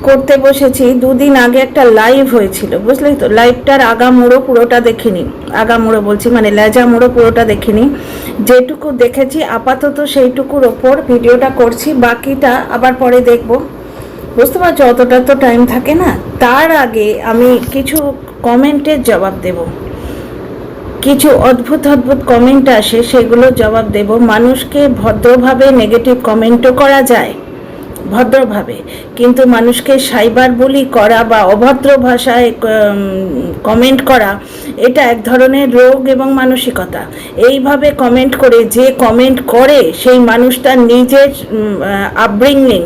করতে বসেছি, দুদিন আগে একটা লাইভ হয়েছিল, বুঝলেই তো। লাইভটার আগামোড়ো পুরোটা দেখিনি, আগামোড়ো বলছি মানে লেজা মোড়ো পুরোটা দেখিনি। যেটুকু দেখেছি আপাতত সেইটুকুর ওপর ভিডিওটা করছি, বাকিটা আবার পরে দেখব, বুঝতে পারছো। অতটা তো টাইম থাকে না। তার আগে আমি কিছু কমেন্টের জবাব দেব, কিছু অদ্ভুত অদ্ভুত কমেন্ট আসে, সেগুলো জবাব দেব। মানুষকে ভদ্রভাবে নেগেটিভ কমেন্টও করা যায় ভদ্রভাবে, কিন্তু মানুষকে সাইবার বুলি করা বা অভদ্র ভাষায় কমেন্ট করা, এটা এক ধরনের রোগ এবং মানসিকতা। এইভাবে কমেন্ট করে যে কমেন্ট করে সেই মানুষটার নিজের আপব্রিঙ্গিং,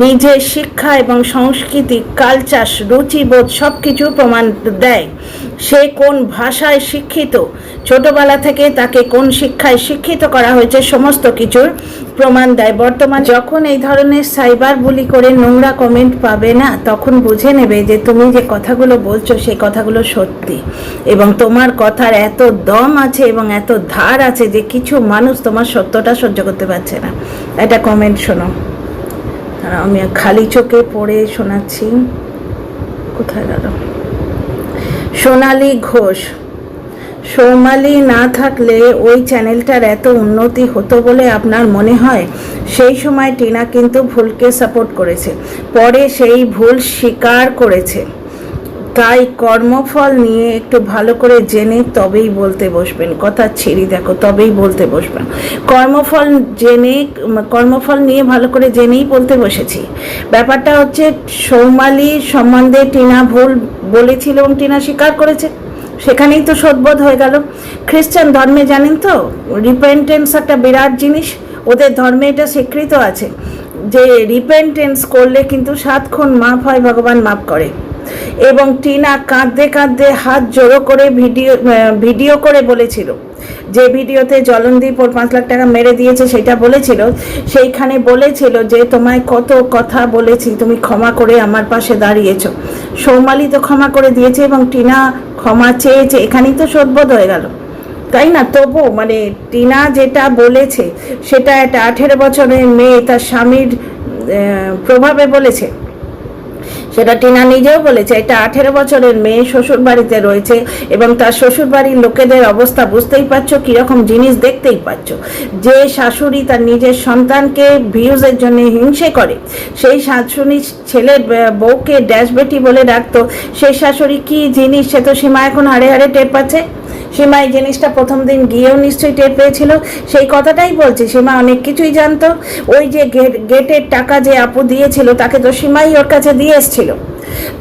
নিজের শিক্ষা এবং সংস্কৃতি, কালচার, রুচিবোধ সব কিছু প্রমাণ দেয়। সে কোন ভাষায় শিক্ষিত, ছোটবেলা থেকে তাকে কোন শিক্ষায় শিক্ষিত করা হয়েছে, সমস্ত কিছুর প্রমাণ দেয়। বর্তমান যখন এই ধরনের সাইবার বুলি করে নোংরা কমেন্ট পাবে না, তখন বুঝে নেবে যে তুমি যে কথাগুলো বলছো সেই কথাগুলো সত্যি, এবং তোমার কথার এত দম আছে এবং এত ধার আছে যে কিছু মানুষ তোমার সত্যটা সহ্য করতে পারছে না। একটা কমেন্ট শোনো, আমি খালি চোখে পড়ে শোনাচ্ছি। কোথায় গেল? সোনালী ঘোষ, সৌমালি না থাকলে ওই চ্যানেলটার এত উন্নতি হতো বলে আপনার মনে হয়? সেই সময় টিনা কিন্তু ভুলকে সাপোর্ট করেছে, পরে সেই ভুল স্বীকার করেছে। তাই কর্মফল নিয়ে একটু ভালো করে জেনে তবেই বলতে বসবেন। কথা ছেড়ে দেখো, তবেই বলতে বসবেন। কর্মফল নিয়ে ভালো করে জেনেই বলতে বসেছি। ব্যাপারটা হচ্ছে সৌমালি সম্বন্ধে টিনা ভুল বলেছিল এবং টিনা স্বীকার করেছে, সেখানেই তো শোধবোধ হয়ে গেল। খ্রিস্টান ধর্মে জানেন তো, রিপেন্টেন্স একটা বিরাট জিনিস। ওদের ধর্মে এটা স্বীকৃত আছে যে রিপেন্টেন্স করলে কিন্তু 7 খুন মাফ হয়, ভগবান মাফ করে। এবং টিনা কাঁদতে কাঁদতে হাত জোড়ো করে ভিডিও করে বলেছিল, যে ভিডিওতে জলনদীপ ওর 5 লাখ টাকা মেরে দিয়েছে সেটা বলেছিল, সেইখানে বলেছিল যে তোমায় কত কথা বলেছি, তুমি ক্ষমা করে আমার পাশে দাঁড়িয়েছ। সৌমালি তো ক্ষমা করে দিয়েছে এবং টিনা ক্ষমা চেয়েছে, এখানেই তো শোধবোধ হয়ে গেল, তাই না? তবু মানে টিনা যেটা বলেছে সেটা একটা 18 বছরের মেয়ে তার স্বামীর প্রভাবে বলেছে, সেটা টিনা নিজেও বলেছে। এটা 18 বছরের মেয়ে শ্বশুর বাড়িতে রয়েছে এবং তার শ্বশুর বাড়ির লোকেদের অবস্থা বুঝতেই পারছো, কীরকম জিনিস দেখতেই পাচ্ছ। যে শাশুড়ি তার নিজের সন্তানকে ভিউজের জন্য হিংসে করে, সেই শাশুড়ি ছেলের বউকে ড্যাশবেটি বলে ডাকতো, সেই শাশুড়ি কি জিনিস সে তো সীমা এখন হাড়ে হাড়ে টের পাচ্ছে। সীমা এই জিনিসটা প্রথম দিন গিয়েও নিশ্চয়ই টের পেয়েছিল, সেই কথাটাই বলছি। সীমা অনেক কিছুই জানতো। ওই যে গেটের টাকা যে আপু দিয়েছিল তাকে তো সীমাই ওর কাছে দিয়ে এসছিল।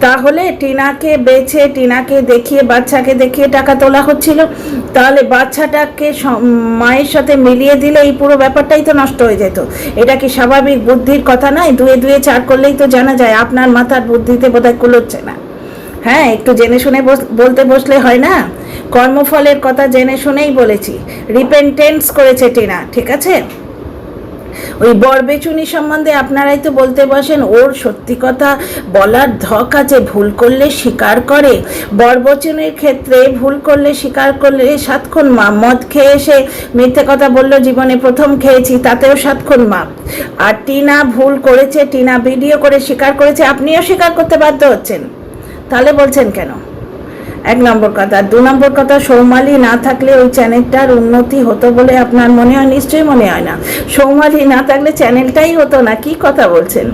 তাহলে টিনাকে বেছে, টিনাকে দেখিয়ে, বাচ্চাকে দেখিয়ে টাকা তোলা হচ্ছিল, তাহলে বাচ্চাটাকে মায়ের সাথে মিলিয়ে দিলে এই পুরো ব্যাপারটাই তো নষ্ট হয়ে যেত। এটা কি স্বাভাবিক বুদ্ধির কথা নয়? 2 2 4 করলেই তো জানা যায়। আপনার মাথার বুদ্ধিতে বোধহয় কুলোচ্ছে না। হ্যাঁ, একটু জেনে শুনে বলতে বসলে হয় না? কর্মফলের কথা জেনে শুনেই বলেছি। রিপেন্টেন্স করেছে টিনা, ঠিক আছে? ওই বরবেচুনি সম্বন্ধে আপনারাই তো বলতে বসেন, ওর সত্যি কথা বলার ধক আছে, ভুল করলে স্বীকার করে। বরবেচুনির ক্ষেত্রে ভুল করলে স্বীকার করলে 7 খুন মাপ। মদ খেয়ে এসে মিথ্যে কথা বললো জীবনে প্রথম খেয়েছি, তাতেও 7 খুন মাপ। আর টিনা ভুল করেছে, টিনা ভিডিও করে স্বীকার করেছে, আপনিও স্বীকার করতে বাধ্য হচ্ছেন, তাহলে বলছেন কেন? 1 নম্বর কথা। 2 নম্বর কথা, সৌমালি না থাকলে ওই চ্যানেলটার উন্নতি হতো বলে আপনার মনে হয়? নিশ্চয়ই মনে হয় না। সৌমালি না থাকলে চ্যানেলটাই হতো না। কি কথা বলছেন?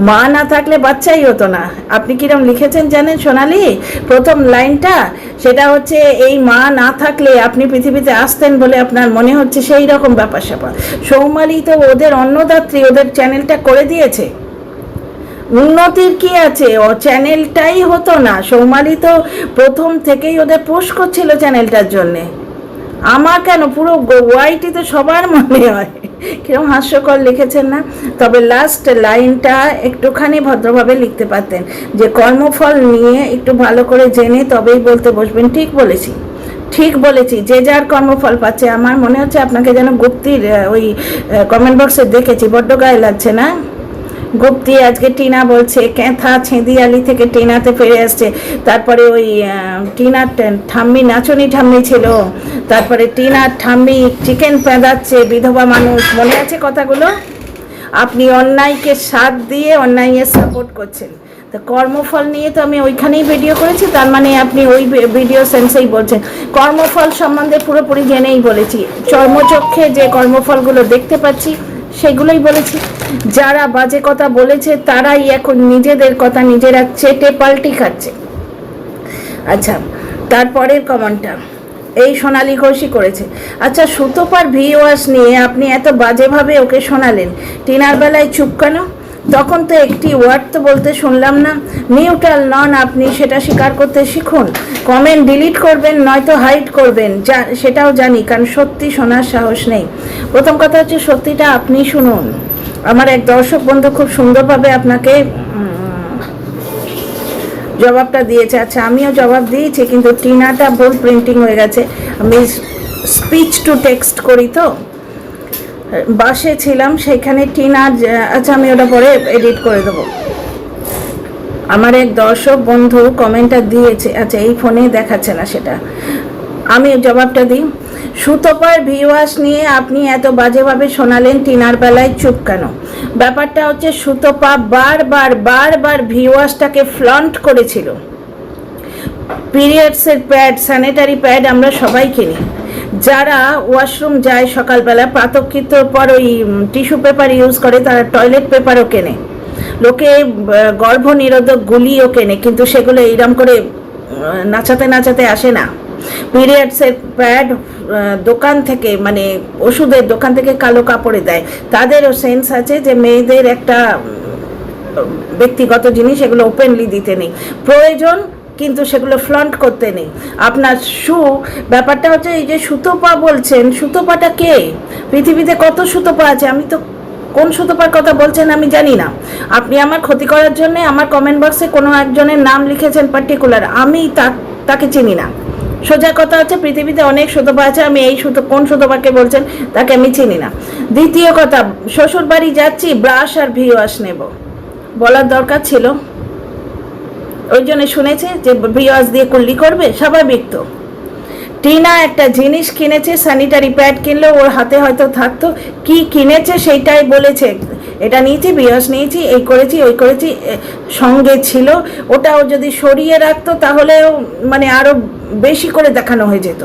মা না থাকলে বাচ্চাই হতো না। আপনি কিরম লিখেছেন জানেন সোনালি? প্রথম লাইনটা সেটা হচ্ছে, এই মা না থাকলে আপনি পৃথিবীতে আসতেন বলে আপনার মনে হচ্ছে, সেই রকম ব্যাপার স্যাপার। সৌমালি তো ওদের অন্নদাত্রী, ওদের চ্যানেলটা করে দিয়েছে। উন্নতির কি আছে? ও চ্যানেলটাই হতো না। সৌমালি তো প্রথম থেকেই ওদের পোস্ট করছিল চ্যানেলটার জন্যে। আমার কেন, পুরো ওয়াইটি তো সবার মনে হয়। কিরকম হাস্যকর লিখেছেন না? তবে লাস্ট লাইনটা একটুখানি ভদ্রভাবে লিখতে পারতেন, যে কর্মফল নিয়ে একটু ভালো করে জেনে তবেই বলতে বসবেন। ঠিক বলেছি, ঠিক বলেছি। যে যার কর্মফল পাচ্ছে। আমার মনে হচ্ছে আপনাকে যেন গুপ্তির ওই কমেন্ট বক্সে দেখেছি, বড্ড গায়ে লাগছে না? গুপ্তি আজকে টিনা বলছে ক্যাথা ছেঁদিয়ালি থেকে টিনাতে ফিরে আসছে। তারপরে ওই টিনার ঠাম্মি, নাচনি ঠাম্মি ছিল, তারপরে টিনার ঠাম্মি চিকেন পেঁদাচ্ছে, বিধবা মানুষ, মনে আছে কথাগুলো? আপনি অন্যায়কে সাথ দিয়ে অন্যায়ের সাপোর্ট করছেন, তো কর্মফল নিয়ে তো আমি ওইখানেই ভিডিও করেছি, তার মানে আপনি ওই ভিডিও সেন্সেই বলছেন। কর্মফল সম্বন্ধে পুরোপুরি জেনেই বলেছি, চর্মচক্ষে যে কর্মফলগুলো দেখতে পাচ্ছি সেগুলোই বলেছি। যারা বাজে কথা বলেছে তারাই এখন নিজেদের কথা নিজেরা চেটে পাল্টি খাচ্ছে। আচ্ছা, তারপরের কমেন্টটা এই সোনালী ঘোষই করেছে। আচ্ছা, সুতোপার ভিউয়ার্স নিয়ে আপনি এত বাজেভাবে ওকে শোনালেন, টিনার বেলায় চুপ কেন? তখন তো একটি ওয়ার্ড তো বলতে শুনলাম না। নিউট্রাল নন আপনি, সেটা স্বীকার করতে শিখুন। কমেন্ট ডিলিট করবেন নয়তো হাইড করবেন, সেটাও জানি, কারণ সত্যি শোনার সাহস নেই। প্রথম কথা হচ্ছে সত্যিটা আপনি শুনুন। আমার এক দর্শক বন্ধু খুব সুন্দরভাবে আপনাকে জবাবটা দিয়েছে। আচ্ছা, আমিও জবাব দিয়েছি, কিন্তু টিনাটা ভুল প্রিন্টিং হয়ে গেছে। আমি স্পিচ টু টেক্সট করি তো, বাসে ছিলাম সেখানে টিনার, আচ্ছা আমি ওটা পরে এডিট করে দেবো। আমার এক দর্শক বন্ধু কমেন্টটা দিয়েছে, আচ্ছা এই ফোনে দেখাচ্ছে না, সেটা আমি জবাবটা দিই। সুতোপার ভিউয়ার্স নিয়ে আপনি এত বাজেভাবে শোনালেন, টিনার বেলায় চুপ কেন? ব্যাপারটা হচ্ছে সুতোপা বারবার ভিউয়ার্সটাকে ফ্লন্ট করেছিল। পিরিয়ডসের প্যাড, স্যানিটারি প্যাড আমরা সবাই কিনি। যারা ওয়াশরুম যায় সকালবেলা প্রাতঃকৃতর পর ওই টিস্যু পেপার ইউজ করে, তারা টয়লেট পেপারও কেনে, লোকে গর্ভনিরোধক গুলিও কেনে, কিন্তু সেগুলো এইরকম করে নাচাতে আসে না। পিরিয়ডসের প্যাড দোকান থেকে, মানে ওষুধের দোকান থেকে কালো কাপড়ে দেয়। তাদেরও সেন্স আছে যে মেয়েদের একটা ব্যক্তিগত জিনিস, এগুলো ওপেনলি দিতে নেই, প্রয়োজন কিন্তু সেগুলো ফ্লন্ট করতে নেই। আপনার ব্যাপারটা হচ্ছে এই যে সুতোপা বলছেন, সুতোপাটা কে? পৃথিবীতে কত সুতোপা আছে, আমি তো কোন সুতোপার কথা বলছেন আমি জানি না। আপনি আমার ক্ষতি করার জন্য আমার কমেন্ট বক্সে কোনো একজনের নাম লিখেছেন পার্টিকুলার, আমি তাকে চিনি না। সোজা কথা হচ্ছে পৃথিবীতে অনেক সুতোপা আছে, আমি এই কোন সুতোপাকে বলছেন তাকে আমি চিনি না। দ্বিতীয় কথা, শ্বশুর বাড়ি যাচ্ছি, ব্রাশ আর ভিউয়ার্স নেব, বলার দরকার ছিল? ওই জন্য শুনেছে যে ভিউয়ার্স দিয়ে কুল্লি করবে, স্বাভাবিক তো। টিনা একটা জিনিস কিনেছে, স্যানিটারি প্যাড কিনলো, ওর হাতে হয়তো থাকতো, কি কিনেছে সেইটাই বলেছে, এটা নিয়েছি, ভিউয়ার্স নিয়েছি, এই করেছি ওই করেছি, সঙ্গে ছিল। ওটাও যদি সরিয়ে রাখতো তাহলে মানে আরো বেশি করে দেখানো হয়ে যেত।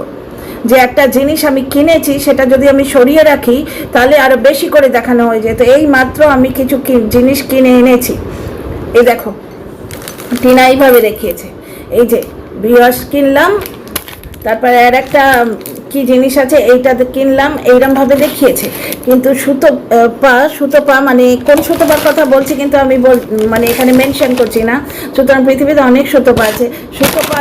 যে একটা জিনিস আমি কিনেছি সেটা যদি আমি সরিয়ে রাখি তাহলে আরো বেশি করে দেখানো হয়ে যেত। এই মাত্র আমি কিছু জিনিস কিনে এনেছি, এই দেখো টিনা এইভাবে দেখিয়েছে, এই যে ভিউয়ার্স কিনলাম, তারপরে আর একটা কি জিনিস আছে এইটা কিনলাম, এইরকমভাবে দেখিয়েছে। কিন্তু সুতোপা মানে কোন সুতোপার কথা বলছি কিন্তু আমি মানে এখানে মেনশন করছি না। সুতরাং পৃথিবীতে অনেক সুতোপা আছে। সুতোপা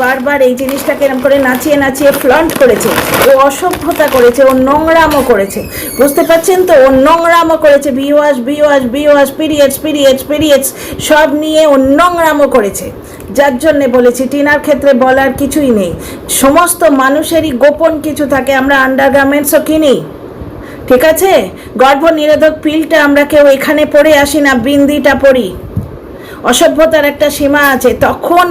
বারবার এই জিনিসটাকে এরকম করে নাচিয়ে ফ্লন্ট করেছে, ও অসভ্যতা করেছে, ও নোংরামও করেছে, বুঝতে পারছেন তো? ও নোংরামও করেছে, ভিউয়ার্স পিরিয়ডস সব নিয়ে ও নোংরামও করেছে। যার জন্যে বলেছি টিনার ক্ষেত্রে বলার কিছুই নেই। সমস্ত মানুষেরই গোপন কিছু থাকে, আমরা আন্ডারগার্মেন্টসও কিনি, ঠিক আছে? গর্ভনিরোধক পিলটা আমরা কেউ এখানে পরে আসি না, বিন্দিটা পরি। অসভ্যতার একটা সীমা আছে। তখন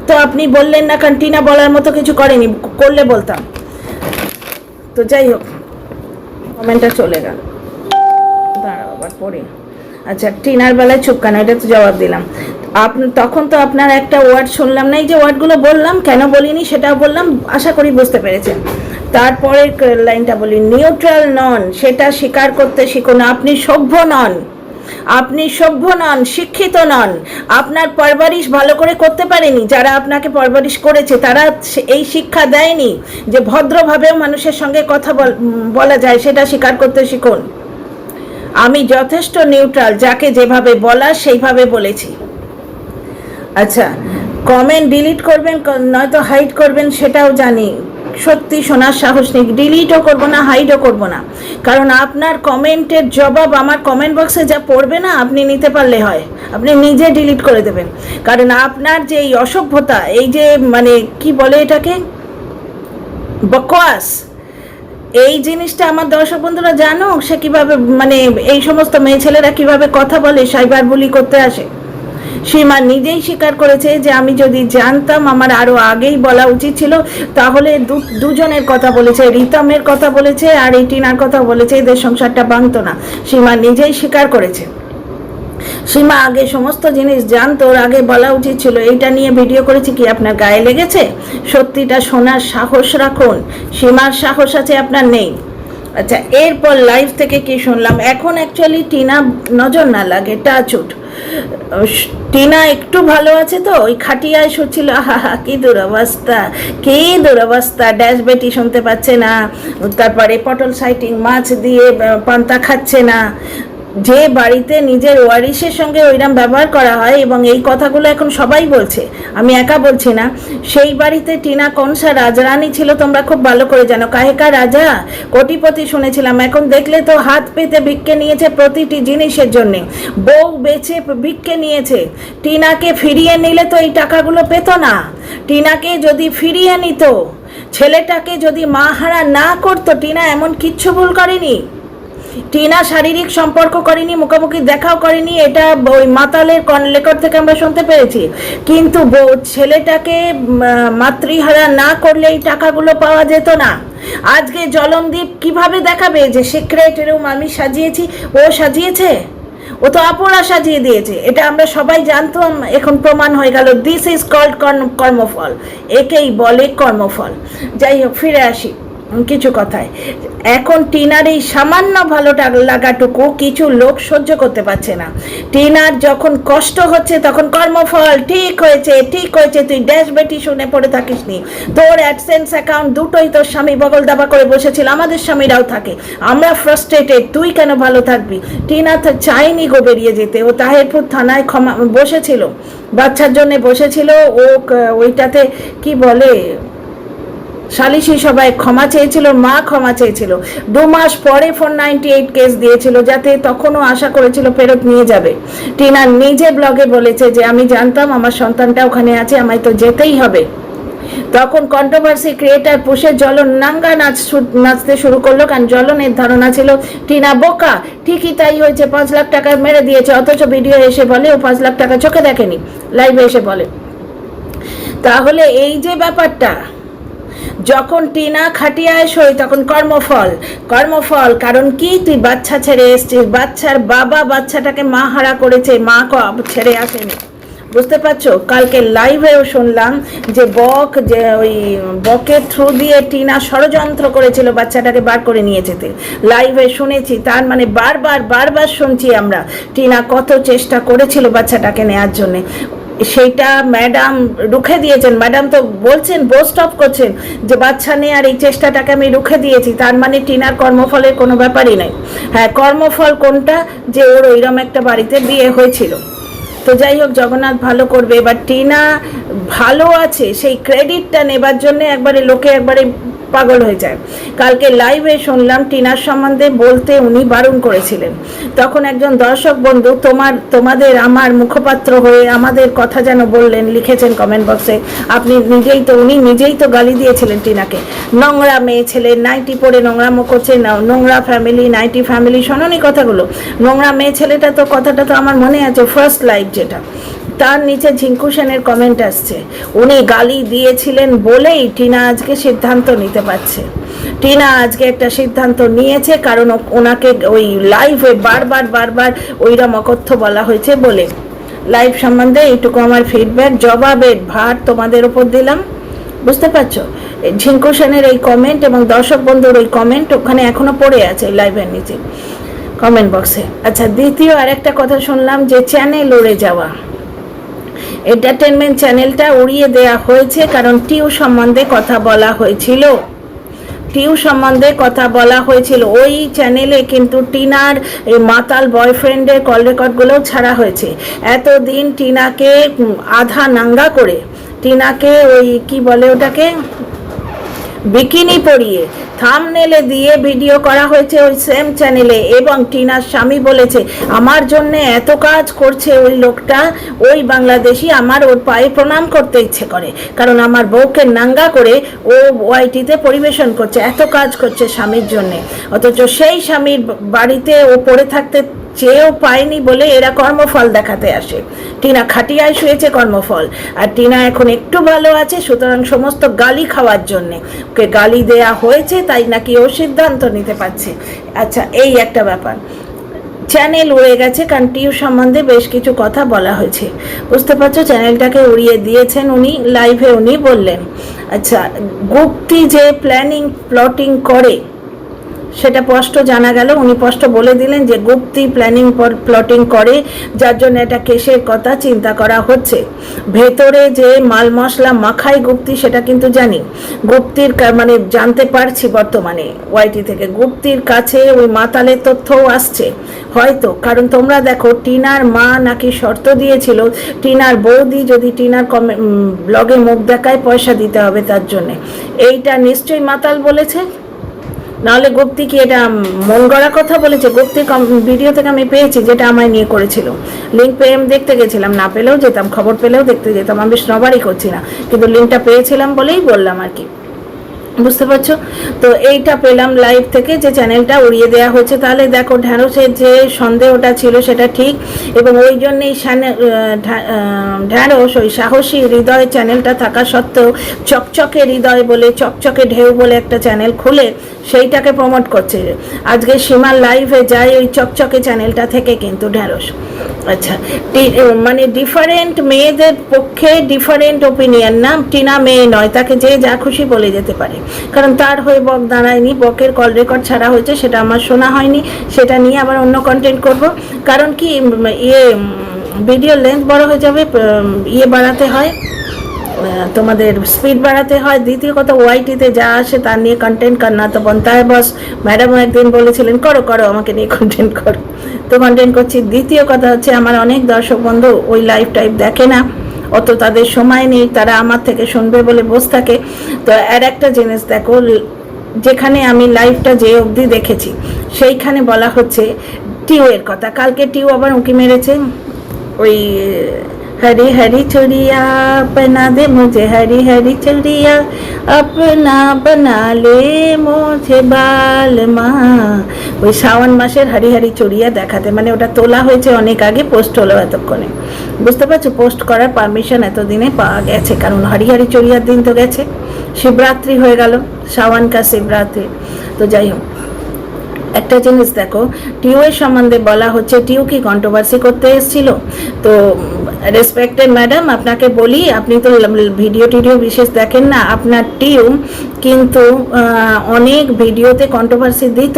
তো আপনি বললেন না, কারণ টিনা বলার মতো কিছু করেনি, করলে বলতাম। তো যাই হোক, কমেন্টটা চলে গেল, দাঁড়াও আবার পড়ি। আচ্ছা, টিনার বেলায় চুপ কেন, এটা তো জবাব দিলাম। তখন তো আপনার একটা ওয়ার্ড শুনলাম না, এই যে ওয়ার্ডগুলো বললাম, কেন বলিনি সেটাও বললাম, আশা করি বুঝতে পেরেছেন। তারপরে লাইনটা বলি, নিউট্রাল নন সেটা স্বীকার করতে শিখুন। আপনি সভ্য নন, শিক্ষিত নন, আপনার পরবারিশ ভালো করে করতে পারেনি। যারা আপনাকে পরবারিশ করেছে তারা এই শিক্ষা দেয়নি যে ভদ্রভাবেও মানুষের সঙ্গে কথা বলা যায়, সেটা স্বীকার করতে শিখুন। আমি যথেষ্ট নিউট্রাল, যাকে যেভাবে বলা সেইভাবে বলেছি। আচ্ছা, কমেন্ট ডিলিট করবেন নয়তো হাইড করবেন, সেটাও জানি। সত্যি শোনার সাহস নেই, ডিলিটও করবো না, হাইডও করবো না, কারণ আপনার কমেন্টের জবাব আমার কমেন্ট বক্সে যা পড়বে না, আপনি নিতে পারলে হয় আপনি নিজে ডিলিট করে দেবেন। কারণ আপনার যে এই অসভ্যতা, এই যে মানে কি বলে এটাকে, বকওয়াস, এই জিনিসটা আমার দর্শক বন্ধুরা জানো সে কিভাবে, মানে এই সমস্ত মেয়ে ছেলেরা কিভাবে কথা বলে, সাইবার বুলি করতে আসে। সীমা নিজেই স্বীকার করেছে যে আমি যদি জানতাম আমার আরো আগেই বলা উচিত ছিল, তাহলে দুজনের কথা বলেছে, রিতমের কথা বলেছে আর এই টিনার কথা বলেছে, এদের সংসারটা ভাঙতো না। সীমা নিজেই স্বীকার করেছে। সীমা আগে সমস্ত জিনিস জানতো, ওর আগে বলা উচিত ছিল। এইটা নিয়ে ভিডিও করেছি কি আপনার গায়ে লেগেছে? সত্যিটা শোনার সাহস রাখুন। সীমার সাহস আছে, আপনার নেই। আচ্ছা, এরপর লাইভ থেকে কি শুনলাম, এখন অ্যাকচুয়ালি টিনা নজর না লাগে, টাচুট টিনা একটু ভালো আছে তো, ওই খাটিয়ায় শুচ্ছিল, আহা হা কি দুরবস্থা, কি দুরবস্থা, ড্যাশ বেটি শুনতে পাচ্ছে না, তারপরে পটল সাইটিং মাছ দিয়ে পান্তা খাচ্ছে না। যে বাড়িতে নিজের ওয়ারিশের সঙ্গে ওইরকম ব্যবহার করা হয়, এবং এই কথাগুলো এখন সবাই বলছে, আমি একা বলছি না, সেই বাড়িতে টিনা কনসা রাজরানী ছিল তোমরা খুব ভালো করে জানো। কাহেকা রাজা কোটিপতি শুনেছিলাম, এখন দেখলে তো হাত পেতে ভিক্ষে নিয়েছে প্রতিটি জিনিসের জন্যে, বউ বেচে ভিক্ষে নিয়েছে। টিনাকে ফিরিয়ে নিলে তো এই টাকাগুলো পেত না। টিনাকে যদি ফিরিয়ে নিত, ছেলেটাকে যদি মা হারা না করতো, টিনা এমন কিচ্ছু ভুল করেনি। টিনা শারীরিক সম্পর্ক করেনি, মুখোমুখি দেখাও করেনি, এটা ওই মাতালের রেকর্ড থেকে আমরা শুনতে পেরেছি। কিন্তু ছেলেটাকে মাতৃহারা না করলে এই টাকাগুলো পাওয়া যেত না। আজকে জলনদীপ কিভাবে দেখাবে যে সিক্রেট রুম আমি সাজিয়েছি, ও সাজিয়েছে? ও তো অপরা সাজিয়ে দিয়েছে, এটা আমরা সবাই জানতাম, এখন প্রমাণ হয়ে গেল। দিস ইজ কল্ড কর্মফল, একেই বলে কর্মফল। যাই হোক, ফিরে আসি কিছু কথায়। এখন টিনার এই সামান্য ভালো লাগাটুকু কিছু লোক সহ্য করতে পারছে না। টিনার যখন কষ্ট হচ্ছে তখন কর্মফল, ঠিক হয়েছে ঠিক হয়েছে, তুই ড্যাশ বেটি শুনে পড়ে থাকিস নি, তোর অ্যাডসেন্স অ্যাকাউন্ট দুটোই তোর স্বামী বগল দাবা করে বসেছিল, আমাদের স্বামীরাও থাকে, আমরা ফ্রাস্ট্রেটেড, তুই কেন ভালো থাকবি? টিনা তো চায়নি গো বেরিয়ে যেতে, ও তাহেরপুর থানায় বসেছিল, বাচ্চার জন্য বসেছিল, ও ওইটাতে কি বলে সালিশি সবাই ক্ষমা চেয়েছিল, মা ক্ষমা চেয়েছিল, 2 মাস পরে 498 কেস দিয়েছিল, যাতে তখনও আশা করেছিল ফেরত নিয়ে যাবে। টিনা নিজে ব্লগে বলেছে যে আমি জানতাম আমার সন্তানটা ওখানে আছে, আমায় তো যেতেই হবে। তখন কন্ট্রোভার্সি ক্রিয়েটার পুষে জ্বলন নাঙ্গা নাচতে শুরু করলো, কারণ জ্বলনের ধারণা ছিল টিনা বোকা। ঠিকই তাই হয়েছে, 5 লাখ টাকা মেরে দিয়েছে, অথচ ভিডিও এসে বলে ও 5 লাখ টাকা চোখে দেখেনি, লাইভে এসে বলে। তাহলে এই যে ব্যাপারটা, যখন টিনা খাটিয়ায় শোয় তখন কর্মফল, কর্মফল। কারণ কি, তুই বাচ্চা ছেড়ে এসছিস, বাচ্চার বাবা বাচ্চাটাকে মা হারা করেছে, মা ছেড়ে আসেনি, বুঝতে পারছো? কালকে লাইভেও শুনলাম যে ওই বকের থ্রু দিয়ে টিনা ষড়যন্ত্র করেছিল বাচ্চাটাকে বার করে নিয়ে যেতে, লাইভে শুনেছি। তার মানে বারবার শুনছি আমরা টিনা কত চেষ্টা করেছিল বাচ্চাটাকে নেওয়ার জন্যে, সেইটা ম্যাডাম রুখে দিয়েছেন। ম্যাডাম তো বলছেন, বোস্ট অফ করছেন যে বাচ্চা নেওয়ার এই চেষ্টাটাকে আমি রুখে দিয়েছি। তার মানে টিনার কর্মফলের কোনো ব্যাপারই নেই। হ্যাঁ, কর্মফল কোনটা, যে ওর ওইরকম একটা বাড়িতে বিয়ে হয়েছিল। তো যাই হোক, জগন্নাথ ভালো করবে। এবার টিনা ভালো আছে সেই ক্রেডিটটা নেবার জন্য একবারে লোকে একবারে পাগল হয়ে যায়। কালকে লাইভে শুনলাম টিনার সম্বন্ধে বলতে উনি বারণ করেছিলেন, তখন একজন দর্শক বন্ধু তোমাদের আমার মুখপাত্র হয়ে আমাদের কথা যেন বললেন, লিখেছেন কমেন্ট বক্সে। উনি নিজেই তো গালি দিয়েছিলেন টিনাকে, নোংরা মেয়ে ছেলে, নাইটি পরে নোংরামো করছে, নোংরা ফ্যামিলি, নাইটি ফ্যামিলি, শোনোনি কথাগুলো? নোংরা মেয়ে ছেলেটা তো কথাটা তো আমার মনে আছে, ফার্স্ট লাইভ যেটা, তার নিচে ঝিঙ্কু সেনের কমেন্ট আসছে, উনি গালি দিয়েছিলেন বলেই টিনা আজকে সিদ্ধান্ত নিতে পারছে। টিনা আজকে একটা সিদ্ধান্ত নিয়েছে, কারণ ওনাকে ওই লাইভে বারবার ওইরকম অকথ্য বলা হয়েছে বলে। লাইভ সম্বন্ধে এইটুকু আমার ফিডব্যাক, জবাবের ভার তোমাদের ওপর দিলাম, বুঝতে পারছো? ঝিঙ্কু সেনের এই কমেন্ট এবং দর্শক বন্ধুর ওই কমেন্ট ওখানে এখনো পড়ে আছে লাইভের নিচে কমেন্ট বক্সে। আচ্ছা, দ্বিতীয় আরেকটা কথা শুনলাম যে চ্যানেল উড়ে যাওয়া, এন্টারটেনমেন্ট চ্যানেলটা উড়িয়ে দেয়া হয়েছে, কারণ টিউ সম্বন্ধে কথা বলা হয়েছিল। ওই চ্যানেলে কিন্তু টিনার এই মাতাল বয়ফ্রেন্ডের কল রেকর্ডগুলোও ছাড়া হয়েছে। এতদিন টিনাকে আধা নাঙ্গা করে, টিনাকে ওই কি বলে ওটাকে, বিকিনি পরিয়ে থাম্বনেলে দিয়ে ভিডিও করা হয়েছে ওই সেম চ্যানেলে। এবং টিনার স্বামী বলেছে আমার জন্য এত কাজ করছে ওই লোকটা, ওই বাংলাদেশি, আমার ওর পায়ে প্রণাম করতে ইচ্ছে করে, কারণ আমার বউকে নাঙ্গা করে ও ওয়াইটিতে পরিবেশন করছে, এত কাজ করছে স্বামীর জন্যে। অথচ সেই স্বামীর বাড়িতে ও পড়ে থাকতে চেয়েও পায়নি বলে এরা কর্মফল দেখাতে আসে। টিনা খাটিয়ায় শুয়েছে, কর্মফল। আর টিনা এখন একটু ভালো আছে, সুতরাং সমস্ত গালি খাওয়ার জন্যে, ওকে গালি দেয়া হয়েছে, তাই নাকি ও সিদ্ধান্ত নিতে পারছে। আচ্ছা, এই একটা ব্যাপার। চ্যানেল উড়ে গেছে, কারণ টিউ সম্বন্ধে বেশ কিছু কথা বলা হয়েছে, বুঝতে পারছো, চ্যানেলটাকে উড়িয়ে দিয়েছেন উনি, লাইভে উনি বললেন। আচ্ছা, গুপ্তি যে প্লটিং করে সেটা স্পষ্ট জানা গেল, উনি স্পষ্ট বলে দিলেন যে গুপ্তি প্লটিং করে, যার জন্য এটা কেসের কথা চিন্তা করা হচ্ছে। ভেতরে যে মাল মশলা মাখায় গুপ্তি সেটা কিন্তু জানি, গুপ্তির মানে জানতে পারছি বর্তমানে ওয়াইটি থেকে, গুপ্তির কাছে ওই মাতালের তথ্যও আসছে হয়তো, কারণ তোমরা দেখো টিনার মা নাকি শর্ত দিয়েছিল টিনার বৌদি যদি টিনার ব্লগে মুখ দেখায় পয়সা দিতে হবে তার জন্যে। এইটা নিশ্চয়ই মাতাল বলেছে, নাহলে গুপ্তি কি এটা মন গড়া কথা বলেছে? গুপ্তির ভিডিও থেকে আমি পেয়েছি, যেটা আমায় নিয়ে করেছিল, লিঙ্ক পেয়ে আমি দেখতে গেছিলাম, না পেলেও যেতাম, খবর পেলেও দেখতে যেতাম, আমি বেশ নবারই করছি না, কিন্তু লিঙ্কটা পেয়েছিলাম বলেই বললাম আর কি, বুঝতে পারছো? তো এইটা পেলাম লাইভ থেকে যে চ্যানেলটা উড়িয়ে দেওয়া হয়েছে। তাহলে দেখো ঢ্যাঁড়সের যে সন্দেহটা ছিল সেটা ঠিক, এবং ওই জন্যেই ঢ্যাঁড়স ওই সাহসী হৃদয় চ্যানেলটা থাকা সত্ত্বেও চকচকে হৃদয় বলে, চকচকে ঢেউ বলে একটা চ্যানেল খুলে সেইটাকে প্রমোট করছে। আজকে সীমার লাইভে যায় ওই চকচকে চ্যানেলটা থেকে কিন্তু ঢ্যাঁড়স। আচ্ছা, মানে ডিফারেন্ট মেয়েদের পক্ষে ডিফারেন্ট ওপিনিয়ন না, টিনা মেয়ে নয়, তাকে যে যা খুশি বলে যেতে পারে, কারণ তার হয়ে বক দাঁড়ায়নি, বকের কল রেকর্ড ছাড়া হয়েছে, সেটা আমার শোনা হয়নি, সেটা নিয়ে আবার অন্য কন্টেন্ট করব, কারণ কি ভিডিও লেন্থ বড় হয়ে যাবে, বাড়াতে হয়, তোমাদের স্পিড বাড়াতে হয়। দ্বিতীয় কথা, ওয়াইটিতে যা আসে তার নিয়ে কন্টেন্ট করনা তো বনতা হয় বস। ম্যাডামও একদিন বলেছিলেন করো করো আমাকে নিয়ে কন্টেন্ট করো, তো কন্টেন্ট করছি। দ্বিতীয় কথা হচ্ছে, আমার অনেক দর্শক বন্ধু ওই লাইভ টাইপ দেখে না, অত তাদের সময় নেই, তারা আমার থেকে শুনবে বলে বসে থাকে। তো আর একটা জিনিস দেখো, যেখানে আমি লাইভটা যে অবধি দেখেছি সেইখানে বলা হচ্ছে টিউ এর কথা। কালকে টিউ আবার উঁকি মেরেছে, ওই हरी हरी चुड़िया बना दे मुझे, हरी हरी चुड़िया अपना बना ले मुझे बाल माँ। ওই শ্রাবণ মাসের হারি হারি চুড়িয়া দেখাতে, মানে ওটা তোলা হয়েছে অনেক আগে, পোস্ট হলো এতক্ষণে, বুঝতে পারছো? পোস্ট করার পারমিশন এতদিনে পাওয়া গেছে, কারণ হারি হারি চুড়িয়ার দিন তো গেছে, শিবরাত্রি হয়ে গেল, শ্রাবণ কা শিবরাত্রি। তো যাই হোক, একটা জিনিস দেখো, টিউ এর সম্বন্ধে বলা হচ্ছে টিউ কি কন্ট্রোভার্সি করতে এসেছিল। তো রেসপেক্টেড ম্যাডাম, আপনাকে বলি, আপনি তো ভিডিও টিডিও বিশেষ দেখেন না, আপনার টিউ কিন্তু অনেক ভিডিওতে কন্ট্রোভার্সি দিত,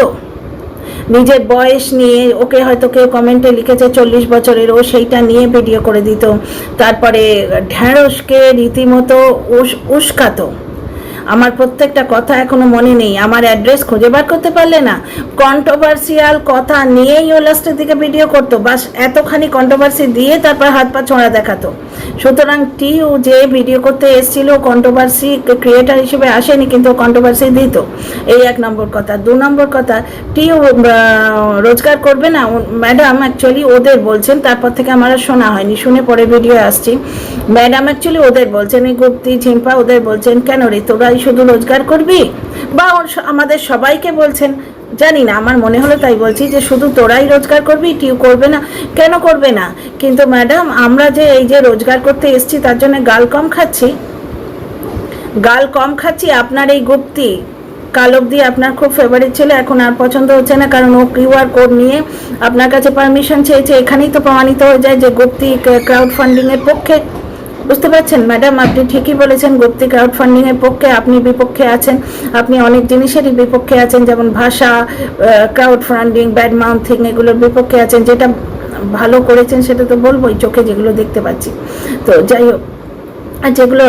নিজের বয়স নিয়ে, ওকে হয়তো কেউ কমেন্টে লিখেছে 40 বছরের, ও সেইটা নিয়ে ভিডিও করে দিত। তারপরে ঢ্যাঁড়সকে রীতিমতো উস্কাতো, আমার প্রত্যেকটা কথা এখনো মনে নেই, আমার অ্যাড্রেস খুঁজে বার করতে পারলে না, কন্ট্রোভার্সিয়াল কথা নিয়েই ও লাস্টের দিকে ভিডিও করতো, বাস এতখানি কন্ট্রোভার্সি দিয়ে তারপর হাত পা ছোঁড়া দেখাতো। সুতরাং টিউ যে ভিডিও করতে এসেছিল কন্ট্রোভার্সি ক্রিয়েটার হিসেবে আসেনি, কিন্তু কন্ট্রোভার্সি দিত, এই 1 নম্বর কথা। 2 নম্বর কথা, টিউ রোজগার করবে না ম্যাডাম, অ্যাকচুয়ালি ওদের বলছেন, তারপর থেকে আমার আর শোনা হয়নি, শুনে পরে ভিডিও আসছি। ম্যাডাম অ্যাকচুয়ালি ওদের বলছেন, এই গুপ্তি ঝিম্পা ওদের বলছেন, কেন রে তোরাই শুধু রোজগার করবি, বা আমাদের সবাইকে বলছেন, জানি না, আমার মনে হলো তাই বলছি, যে শুধু তোরাই রোজগার করবি, টিউ করবে না, কেন করবে না? কিন্তু ম্যাডাম, আমরা যে এই যে রোজগার করতে এসছি তার জন্য গাল কম খাচ্ছি, আপনার এই গুপ্তি কাল অবধি আপনার খুব ফেভারিট ছিল, এখন আর পছন্দ হচ্ছে না, কারণ ও কিউআর কোড নিয়ে আপনার কাছে পারমিশন চেয়েছে। এখানেই তো প্রমাণিত হয়ে যায় যে গুপ্তি ক্রাউড ফান্ডিং এর পক্ষে, বুঝতে পারছেন ম্যাডাম? আপনি ঠিকই বলেছেন, গুপ্তি ক্রাউড ফান্ডিং এর পক্ষে, আপনি বিপক্ষে আছেন, আপনি অনেক জিনিসেরই বিপক্ষে আছেন, যেমন ভাষা, ক্রাউড ফান্ডিং, ব্যাড মাউথিং, এগুলোর বিপক্ষে আছেন। যেটা ভালো করেছেন সেটা তো বলবোই, চোখে যেগুলো দেখতে পাচ্ছি। তো যাই হোক, আর যেগুলো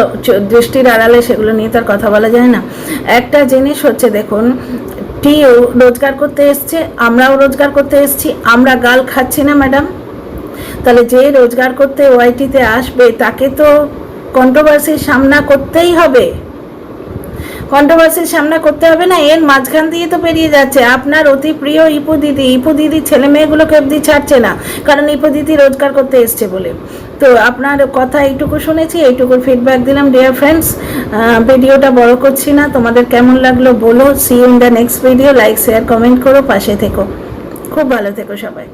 দৃষ্টির আড়ালে সেগুলো নিয়ে তার কথা বলা যায় না। একটা জিনিস হচ্ছে, দেখুন, টিউ রোজগার করতে এসছে, আমরাও রোজগার করতে এসছি, আমরা গাল খাচ্ছি না ম্যাডাম? তাহলে যে রোজগার করতে ওয়াইটিতে আসবে তাকে তো কন্ট্রোভার্সির সামনা করতেই হবে, কন্ট্রোভার্সির সামনা করতে হবে না? এর মাঝখান দিয়ে তো পেরিয়ে যাচ্ছে আপনার অতি প্রিয় ইপু দিদি ছেলে মেয়েগুলোকে অবধি ছাড়ছে না, কারণ ইপু দিদি রোজগার করতে এসছে বলে। তো আপনার কথা এইটুকু শুনেছি, এইটুকুর ফিডব্যাক দিলাম। ডিয়ার ফ্রেন্ডস, ভিডিওটা বড় করছি না, তোমাদের কেমন লাগলো বলো। See you in the next video, like share comment করো, পাশে থেকো, খুব ভালো থেকো সবাই।